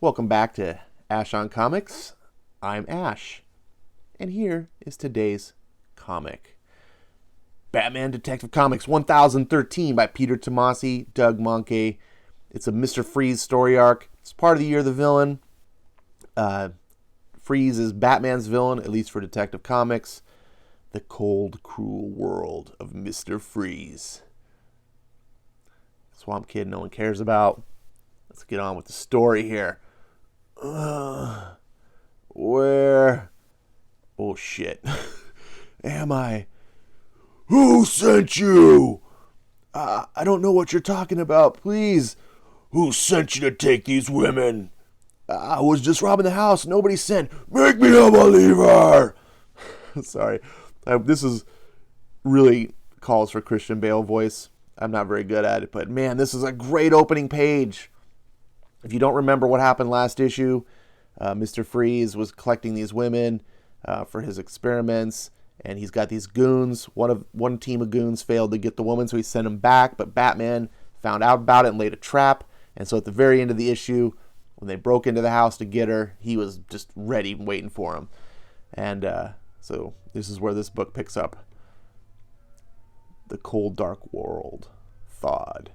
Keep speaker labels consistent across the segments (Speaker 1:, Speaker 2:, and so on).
Speaker 1: Welcome back to Ash on Comics. I'm Ash, and here is today's comic. Batman Detective Comics 1013 by Peter Tomasi, Doug Mahnke. It's a Mr. Freeze story arc. It's part of the Year of the Villain. Freeze is Batman's villain, at least for Detective Comics. The cold, cruel world of Mr. Freeze. Swamp Kid no one cares about. Let's get on with the story here. Where? Oh shit. Am I? Who sent you? I don't know what you're talking about. Please. Who sent you to take these women? I was just robbing the house. Nobody sent. Make me a believer. Sorry. This is really calls for Christian Bale voice. I'm not very good at it, but man, this is a great opening page. If you don't remember what happened last issue, Mr. Freeze was collecting these women for his experiments, and he's got these goons. One team of goons failed to get the woman, so he sent them back, but Batman found out about it and laid a trap. And so at the very end of the issue, when they broke into the house to get her, he was just ready, waiting for them. And so this is where this book picks up. The cold, dark world thawed.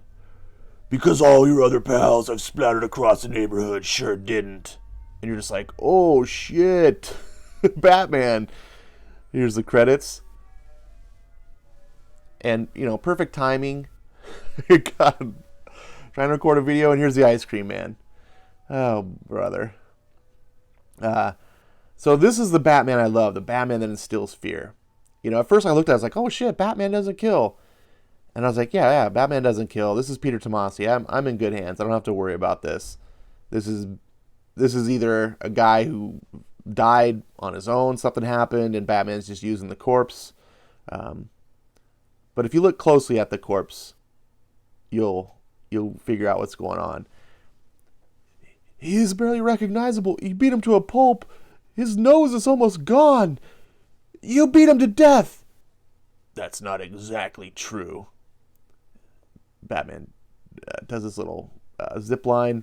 Speaker 1: Because all your other pals I've splattered across the neighborhood sure didn't. And you're just like, oh shit. Batman. Here's the credits. And, perfect timing. God. Trying to record a video, and here's the ice cream man. Oh, brother. So this is the Batman I love. The Batman that instills fear. At first I looked at it, I was like, oh shit, Batman doesn't kill. And I was like, yeah, Batman doesn't kill. This is Peter Tomasi. I'm in good hands. I don't have to worry about this. This is either a guy who died on his own, something happened, and Batman's just using the corpse. But if you look closely at the corpse, you'll figure out what's going on. He is barely recognizable. You beat him to a pulp. His nose is almost gone. You beat him to death. That's not exactly true. Batman does this little zip line.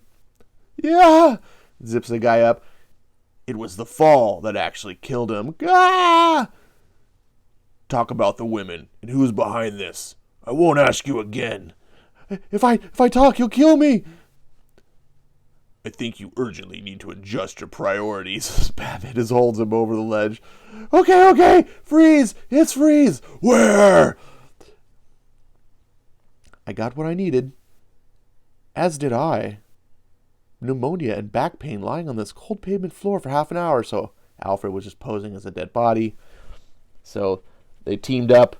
Speaker 1: Yeah! Zips the guy up. It was the fall that actually killed him. Ah! Talk about the women and who's behind this. I won't ask you again. If I talk, you'll kill me. I think you urgently need to adjust your priorities. Batman just holds him over the ledge. Okay. Freeze! It's Freeze! Where? I got what I needed. As did I. Pneumonia and back pain lying on this cold pavement floor for half an hour. So Alfred was just posing as a dead body. So they teamed up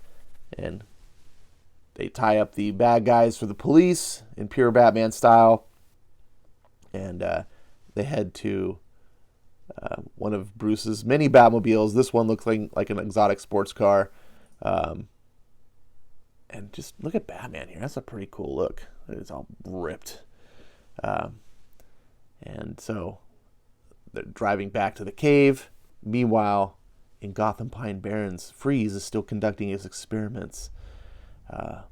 Speaker 1: and they tie up the bad guys for the police in pure Batman style. And they head to one of Bruce's many Batmobiles. This one looks like an exotic sports car. And just look at Batman here. That's a pretty cool look. It's all ripped. And so they're driving back to the cave. Meanwhile, in Gotham Pine Barrens, Freeze is still conducting his experiments. The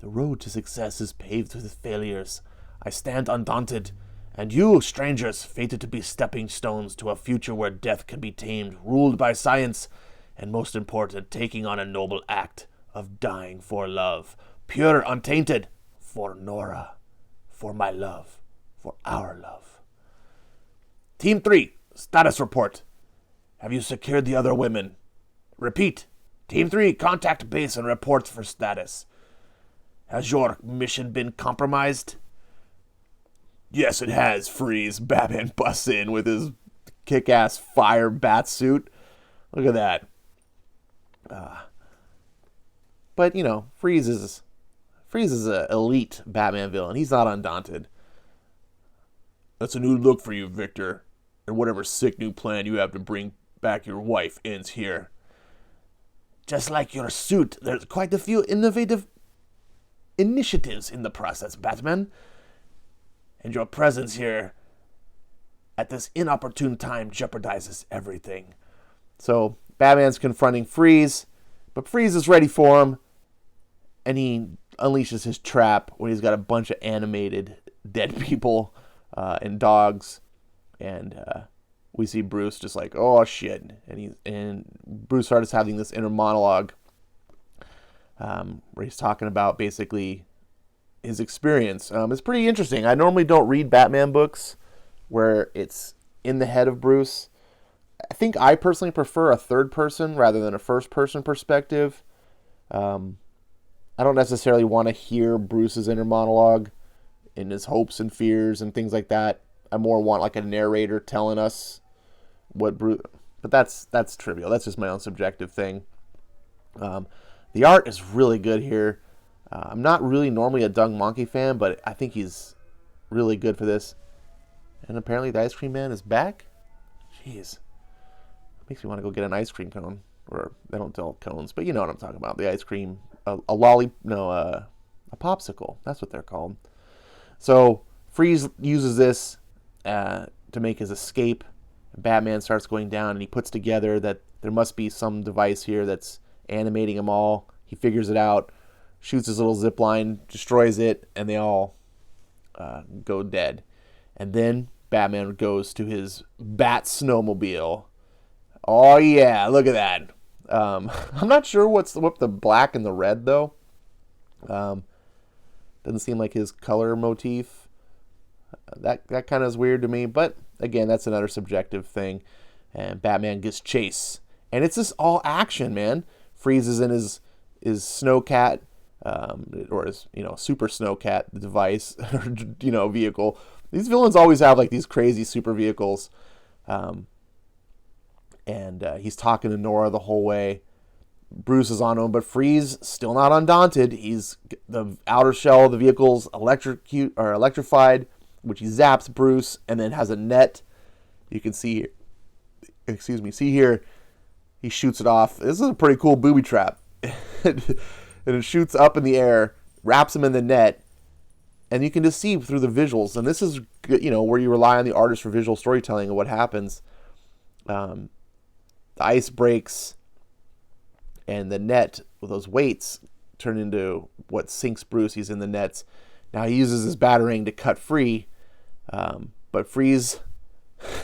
Speaker 1: road to success is paved with failures. I stand undaunted. And you, strangers, fated to be stepping stones to a future where death can be tamed, ruled by science, and most important, taking on a noble act of dying for love, pure, untainted, for Nora, for my love, for our love. Team 3, status report. Have you secured the other women? Repeat. Team 3, contact base and report for status. Has your mission been compromised? Yes, it has, Freeze. Batman busts in with his kick-ass fire bat suit. Look at that. But, Freeze is an elite Batman villain. He's not undaunted. That's a new look for you, Victor. And whatever sick new plan you have to bring back your wife ends here. Just like your suit, there's quite a few innovative initiatives in the process, Batman. And your presence here at this inopportune time jeopardizes everything. So Batman's confronting Freeze, but Freeze is ready for him, and he unleashes his trap when he's got a bunch of animated dead people and dogs. And we see Bruce just like, oh shit, and Bruce starts having this inner monologue where he's talking about basically his experience. It's pretty interesting. I normally don't read Batman books where it's in the head of Bruce. I think I personally prefer a third person rather than a first person perspective. I don't necessarily want to hear Bruce's inner monologue and his hopes and fears and things like that. I more want like a narrator telling us what Bruce. But that's trivial. That's just my own subjective thing. The art is really good here. I'm not really normally a Doug Mahnke fan, but I think he's really good for this. And apparently the ice cream man is back. Jeez. Makes me want to go get an ice cream cone. Or they don't sell cones, but you know what I'm talking about. The ice cream, a popsicle. That's what they're called. So Freeze uses this to make his escape. Batman starts going down, and he puts together that there must be some device here that's animating them all. He figures it out, shoots his little zip line, destroys it, and they all go dead. And then Batman goes to his Bat Snowmobile. Oh yeah, look at that. I'm not sure what's the black and the red though. Doesn't seem like his color motif. That kind of is weird to me, but again, that's another subjective thing. And Batman gets chase, and it's just all action, man. Freeze is in his Snowcat, or his Super Snowcat device, vehicle. These villains always have like these crazy super vehicles. And he's talking to Nora the whole way. Bruce is on him, but Freeze still not undaunted. He's the outer shell of the vehicle's electrified, which he zaps Bruce, and then has a net. You can see, see here, he shoots it off. This is a pretty cool booby trap, and it shoots up in the air, wraps him in the net, and you can just see through the visuals. And this is where you rely on the artist for visual storytelling and what happens. The ice breaks, and the net with those weights turn into what sinks Bruce. He's in the nets. Now he uses his batarang to cut free, but Freeze,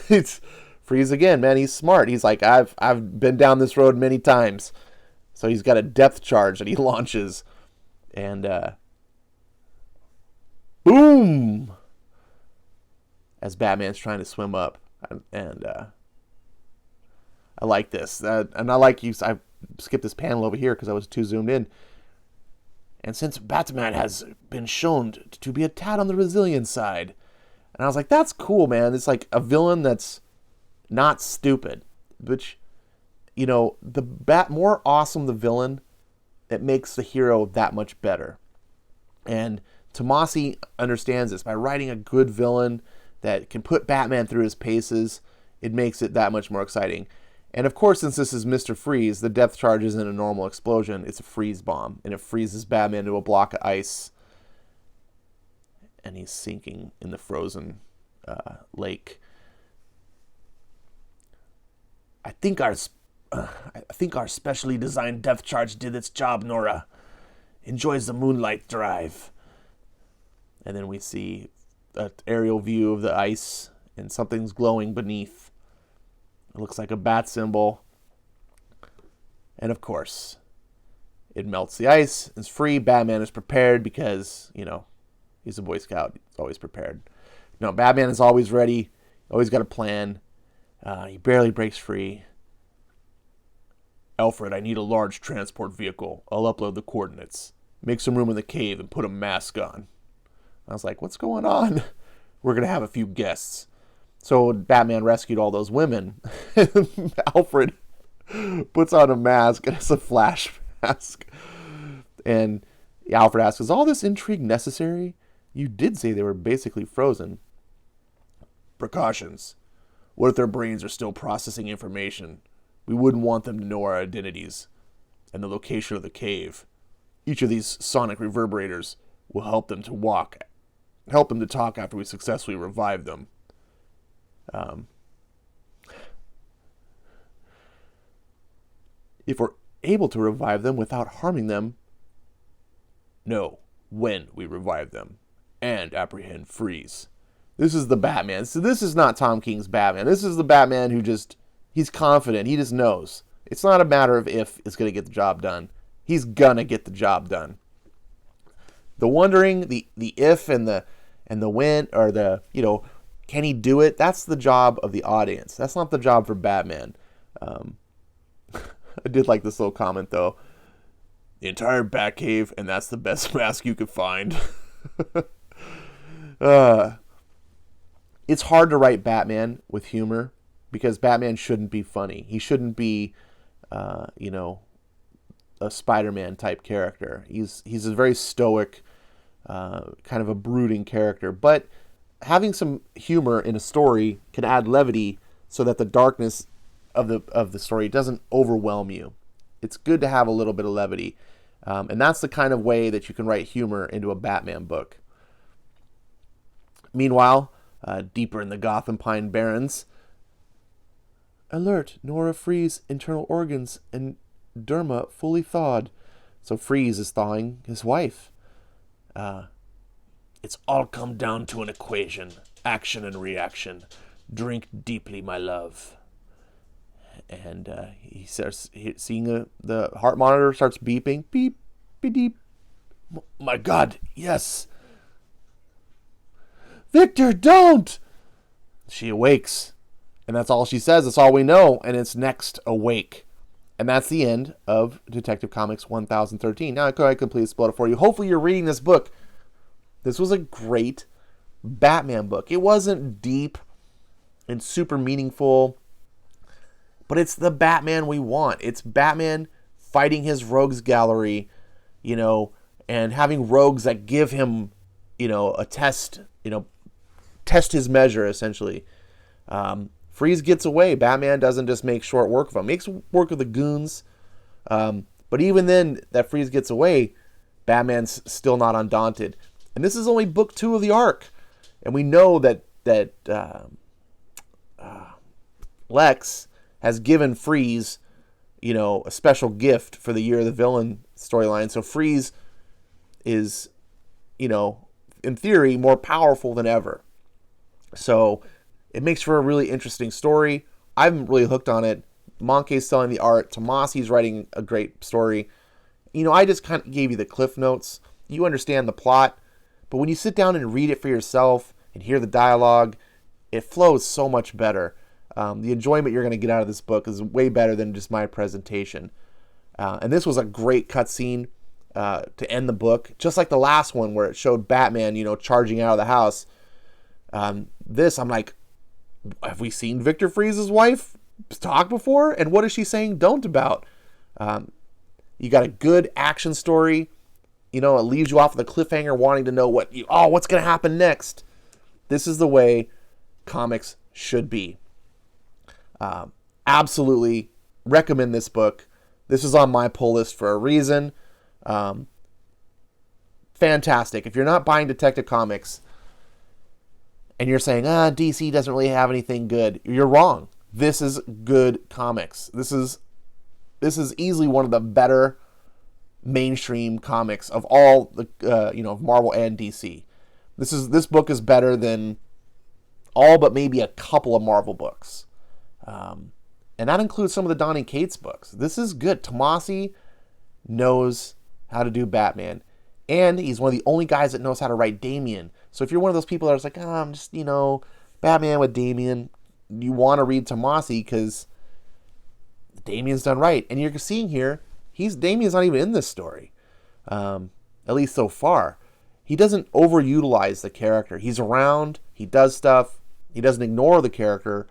Speaker 1: it's Freeze again, man. He's smart. He's like, I've been down this road many times, so he's got a depth charge that he launches, and boom! As Batman's trying to swim up, and I like this. And I like you. I skipped this panel over here because I was too zoomed in. And since Batman has been shown to be a tad on the resilient side, and I was like, that's cool, man. It's like a villain that's not stupid. Which, the more awesome the villain, it makes the hero that much better. And Tomasi understands this. By writing a good villain that can put Batman through his paces, it makes it that much more exciting. And of course, since this is Mr. Freeze, the depth charge isn't a normal explosion. It's a freeze bomb. And it freezes Batman into a block of ice. And he's sinking in the frozen lake. I think our specially designed depth charge did its job, Nora. Enjoys the moonlight drive. And then we see an aerial view of the ice, and something's glowing beneath. It looks like a bat symbol. And of course, it melts the ice. It's free. Batman is prepared because, he's a Boy Scout. He's always prepared. Batman is always ready. Always got a plan. He barely breaks free. Alfred, I need a large transport vehicle. I'll upload the coordinates. Make some room in the cave and put a mask on. I was like, what's going on? We're going to have a few guests. So Batman rescued all those women. Alfred puts on a mask, and it's a flash mask. And Alfred asks, is all this intrigue necessary? You did say they were basically frozen. Precautions. What if their brains are still processing information? We wouldn't want them to know our identities and the location of the cave. Each of these sonic reverberators will help them to talk after we successfully revive them. If we're able to revive them without harming them. No, when we revive them and apprehend Freeze. This is the Batman. So this is not Tom King's Batman. This is the Batman who he's confident. He just knows. It's not a matter of if it's going to get the job done. He's going to get the job done. The wondering, the if and the when, or the, can he do it? That's the job of the audience. That's not the job for Batman. I did like this little comment, though. The entire Batcave, and that's the best mask you could find. It's hard to write Batman with humor because Batman shouldn't be funny. He shouldn't be, a Spider-Man type character. He's a very stoic, kind of a brooding character. But having some humor in a story can add levity so that the darkness of the story doesn't overwhelm you. It's good to have a little bit of levity. And that's the kind of way that you can write humor into a Batman book. Meanwhile, deeper in the Gotham Pine Barrens, alert, Nora Freeze internal organs and derma fully thawed. So Freeze is thawing his wife. It's all come down to an equation. Action and reaction. Drink deeply, my love. And he starts seeing the heart monitor starts beeping. Beep, beep, beep. My God, yes. Victor, don't! She awakes. And that's all she says. That's all we know. And it's next, awake. And that's the end of Detective Comics 1013. Now, I completely spoiled it for you. Hopefully you're reading this book. This was a great Batman book. It wasn't deep and super meaningful, but it's the Batman we want. It's Batman fighting his rogues gallery, and having rogues that give him, a test, test his measure, essentially. Freeze gets away. Batman doesn't just make short work of him. Makes work of the goons. But even then, that Freeze gets away, Batman's still not undaunted. And this is only book 2 of the arc. And we know that Lex has given Freeze, a special gift for the Year of the Villain storyline. So Freeze is, in theory, more powerful than ever. So it makes for a really interesting story. I'm really hooked on it. Monkey's selling the art. Tomasi's writing a great story. I just kind of gave you the cliff notes. You understand the plot. But when you sit down and read it for yourself and hear the dialogue, it flows so much better. The enjoyment you're going to get out of this book is way better than just my presentation. And this was a great cutscene to end the book. Just like the last one where it showed Batman, charging out of the house. This, I'm like, have we seen Victor Freeze's wife talk before? And what is she saying don't about? You got a good action story. It leaves you off the cliffhanger wanting to know what's going to happen next. This is the way comics should be. Absolutely recommend this book. This is on my pull list for a reason. Fantastic. If you're not buying Detective Comics and you're saying, DC doesn't really have anything good, you're wrong. This is good comics. This is easily one of the better mainstream comics of all the of Marvel and DC. This book is better than all but maybe a couple of Marvel books, and that includes some of the Donny Cates books. This is good. Tomasi knows how to do Batman, and he's one of the only guys that knows how to write Damian. So if you're one of those people that are like, I'm just Batman with Damian, you want to read Tomasi because Damian's done right, and you're seeing here. Damian's not even in this story, at least so far. He doesn't overutilize the character. He's around. He does stuff. He doesn't ignore the character.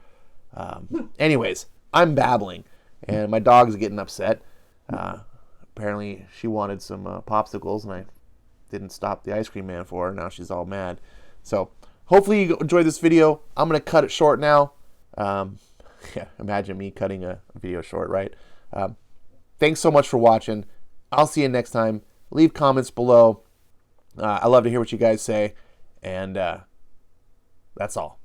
Speaker 1: Anyways, I'm babbling, and my dog's getting upset. Apparently, she wanted some popsicles, and I didn't stop the ice cream man for her. Now she's all mad. So hopefully you enjoyed this video. I'm going to cut it short now. Imagine me cutting a video short, right? Thanks so much for watching. I'll see you next time. Leave comments below. I love to hear what you guys say. And that's all.